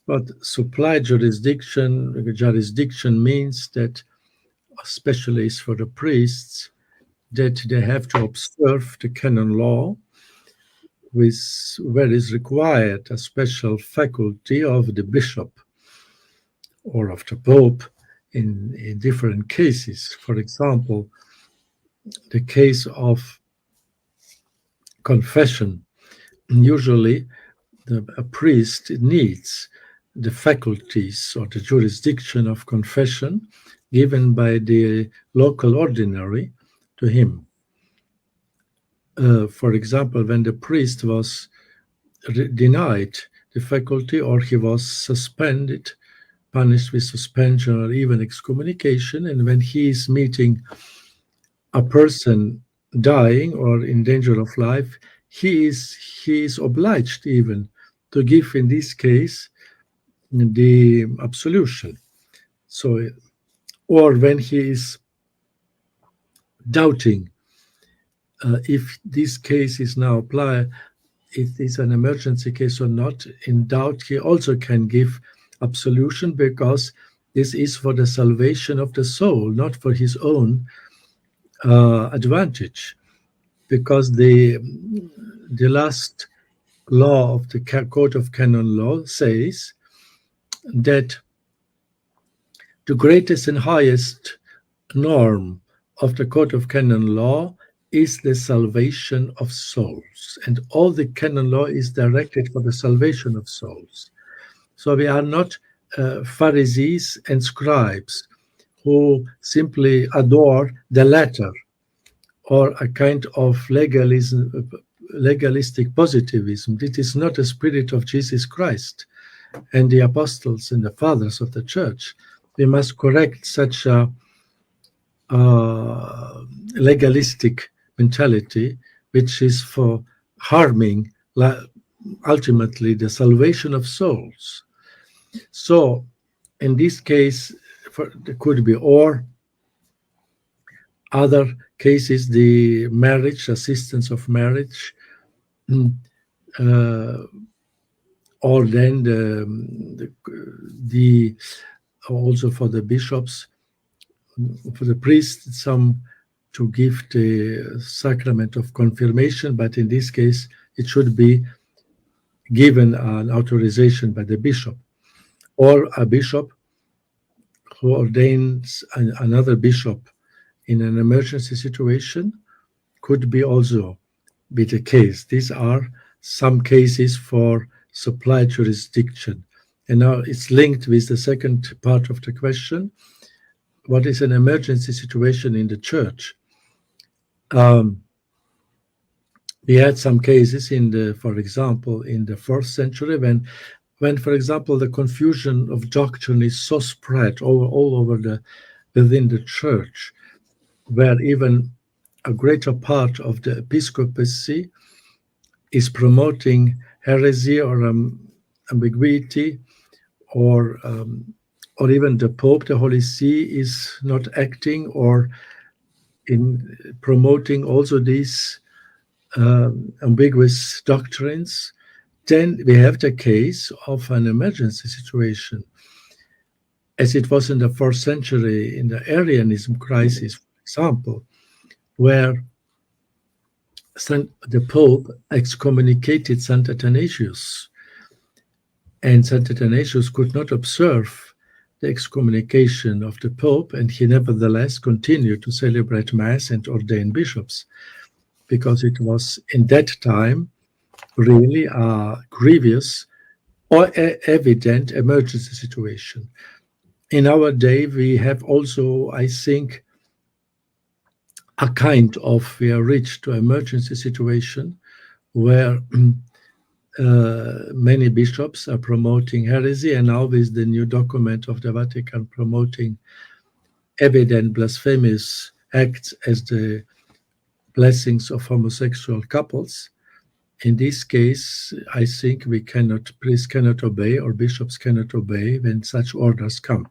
But supply jurisdiction means that, especially for the priests, that they have to observe the canon law, where is required a special faculty of the bishop or of the pope in different cases. For example, the case of confession. Usually, a priest needs the faculties or the jurisdiction of confession given by the local ordinary to him. For example, when the priest was denied the faculty, or he was suspended, punished with suspension or even excommunication, and when he is meeting a person dying or in danger of life, he is obliged even to give, in this case, the absolution. So, or when he is doubting if this case is now applied, it is an emergency case or not, in doubt, he also can give absolution, because this is for the salvation of the soul, not for his own advantage. Because the last law of the Code of Canon Law says that the greatest and highest norm of the Code of Canon Law is the salvation of souls, and all the canon law is directed for the salvation of souls. So we are not Pharisees and scribes who simply adore the letter, or a kind of legalistic positivism. It is not the spirit of Jesus Christ and the apostles and the fathers of the church. We must correct such a legalistic mentality, which is for harming ultimately the salvation of souls. So in this case, there could be, or other cases, the marriage, assistance of marriage, or then the also for the bishops, for the priests, some to give the sacrament of confirmation, but in this case, it should be given an authorization by the bishop, or a bishop who ordains another bishop in an emergency situation could be also be the case. These are some cases for supply jurisdiction. And now it's linked with the second part of the question. What is an emergency situation in the church? We had some cases for example, in the 1st century when, for example, the confusion of doctrine is so spread all over within the church, where even a greater part of the episcopacy is promoting heresy or ambiguity, or even the Pope, the Holy See, is not acting or in promoting also these ambiguous doctrines, then we have the case of an emergency situation, as it was in the 1st century in the Arianism crisis, for example, where the Pope excommunicated St. Athanasius, and St. Athanasius could not observe the excommunication of the Pope, and he nevertheless continued to celebrate Mass and ordain bishops, because it was in that time really a grievous or evident emergency situation. In our day, we have also, I think, a kind of, we are reached to emergency situation where many bishops are promoting heresy, and now with the new document of the Vatican promoting evident blasphemous acts as the blessings of homosexual couples. In this case, I think priests cannot obey, or bishops cannot obey when such orders come.